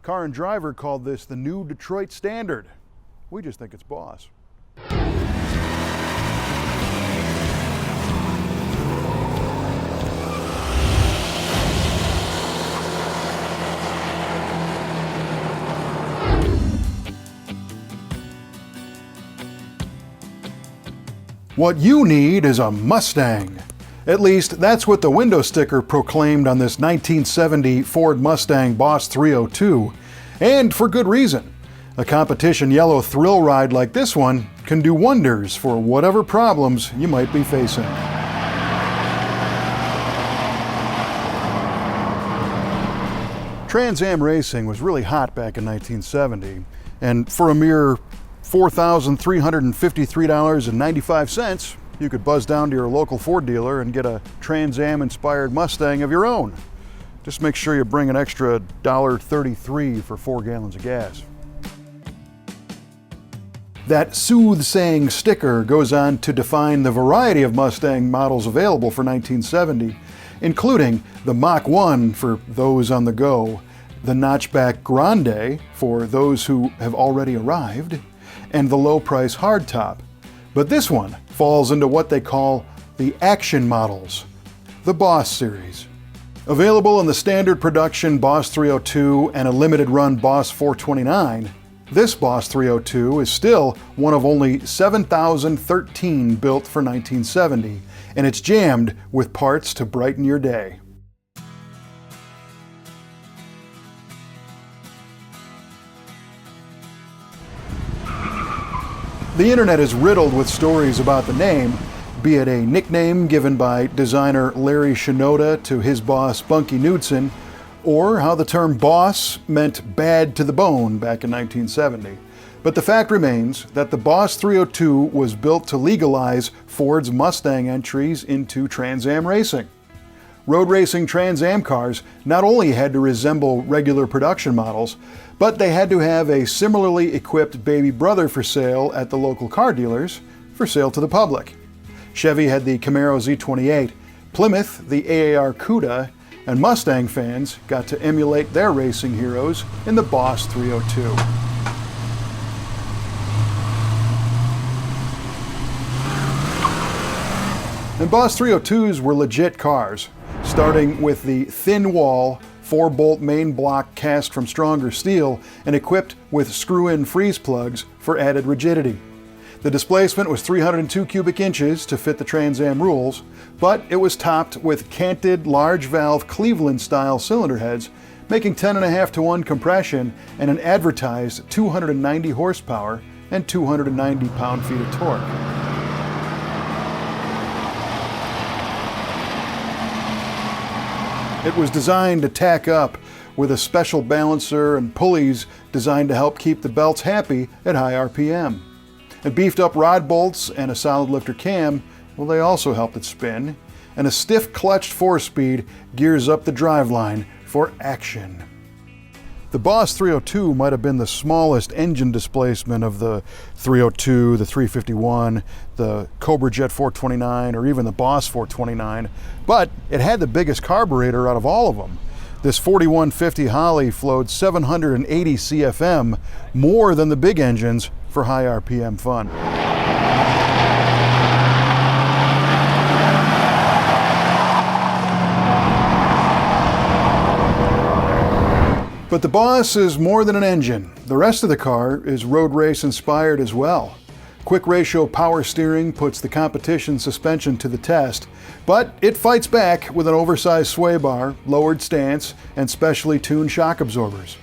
Car and Driver called this the new Detroit standard. We just think it's boss. What you need is a Mustang. At least that's what the window sticker proclaimed on this 1970 Ford Mustang BOSS 302, and for good reason. A competition yellow thrill ride like this one can do wonders for whatever problems you might be facing. Trans Am racing was really hot back in 1970, and for a mere $4,353.95, you could buzz down to your local Ford dealer and get a Trans Am inspired Mustang of your own. Just make sure you bring an extra $1.33 for 4 gallons of gas. That soothsaying sticker goes on to define the variety of Mustang models available for 1970, including the Mach 1 for those on the go, the notchback Grande for those who have already arrived, and the low-price Hardtop. But this one falls into what they call the action models, the BOSS series. Available in the standard production BOSS 302 and a limited run BOSS 429, this BOSS 302 is still one of only 7,013 built for 1970, and it's jammed with parts to brighten your day. The internet is riddled with stories about the name, be it a nickname given by designer Larry Shinoda to his boss Bunkie Knudsen, or how the term boss meant bad to the bone back in 1970. But the fact remains that the BOSS 302 was built to legalize Ford's Mustang entries into Trans Am racing. Road racing Trans Am cars not only had to resemble regular production models, but they had to have a similarly equipped baby brother for sale at the local car dealers, for sale to the public. Chevy had the Camaro Z28, Plymouth the AAR Cuda, and Mustang fans got to emulate their racing heroes in the BOSS 302. And BOSS 302s were legit cars, starting with the thin wall, 4-bolt main block cast from stronger steel and equipped with screw-in freeze plugs for added rigidity. The displacement was 302 cubic inches to fit the Trans Am rules, but it was topped with canted large valve Cleveland-style cylinder heads, making 10.5 to 1 compression and an advertised 290 horsepower and 290 pound-feet of torque. It was designed to tack up with a special balancer and pulleys designed to help keep the belts happy at high RPM. And beefed up rod bolts and a solid lifter cam, well, they also helped it spin. And a stiff clutched 4-speed gears up the driveline for action. The BOSS 302 might have been the smallest engine displacement of the 302, the 351, the Cobra Jet 429, or even the BOSS 429, but it had the biggest carburetor out of all of them. This 4150 Holly flowed 780 CFM, more than the big engines for high RPM fun. But the BOSS is more than an engine. The rest of the car is road race inspired as well. Quick ratio power steering puts the competition suspension to the test, but it fights back with an oversized sway bar, lowered stance, and specially tuned shock absorbers.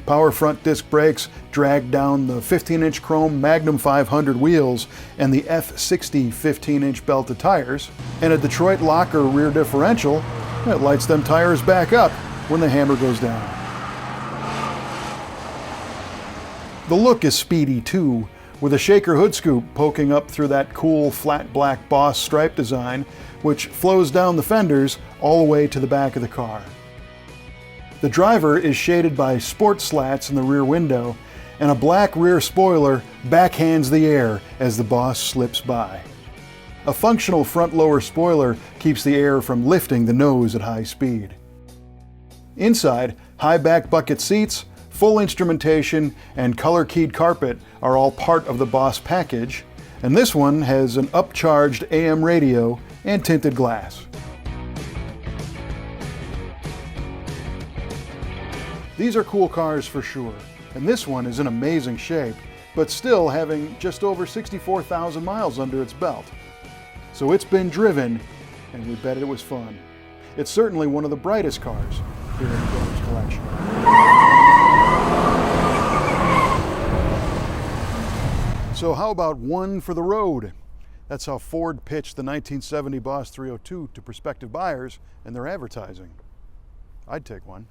Power front disc brakes drag down the 15-inch chrome Magnum 500 wheels and the F60 15-inch belted tires, and a Detroit locker rear differential that lights them tires back up when the hammer goes down. The look is speedy too, with a shaker hood scoop poking up through that cool flat black BOSS stripe design, which flows down the fenders all the way to the back of the car. The driver is shaded by sport slats in the rear window, and a black rear spoiler backhands the air as the BOSS slips by. A functional front lower spoiler keeps the air from lifting the nose at high speed. Inside, high back bucket seats, Full instrumentation and color-keyed carpet are all part of the BOSS package, and this one has an upcharged AM radio and tinted glass. These are cool cars for sure, and this one is in amazing shape, but still having just over 64,000 miles under its belt. So it's been driven, and we bet it was fun. It's certainly one of the brightest cars here in the Brothers Collection. So how about one for the road? That's how Ford pitched the 1970 BOSS 302 to prospective buyers in their advertising. I'd take one.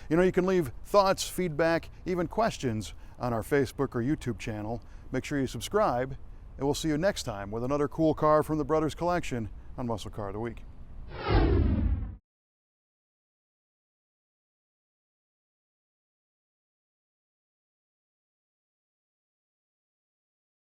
You know, you can leave thoughts, feedback, even questions on our Facebook or YouTube channel. Make sure you subscribe, and we'll see you next time with another cool car from the Brothers Collection on Muscle Car of the Week.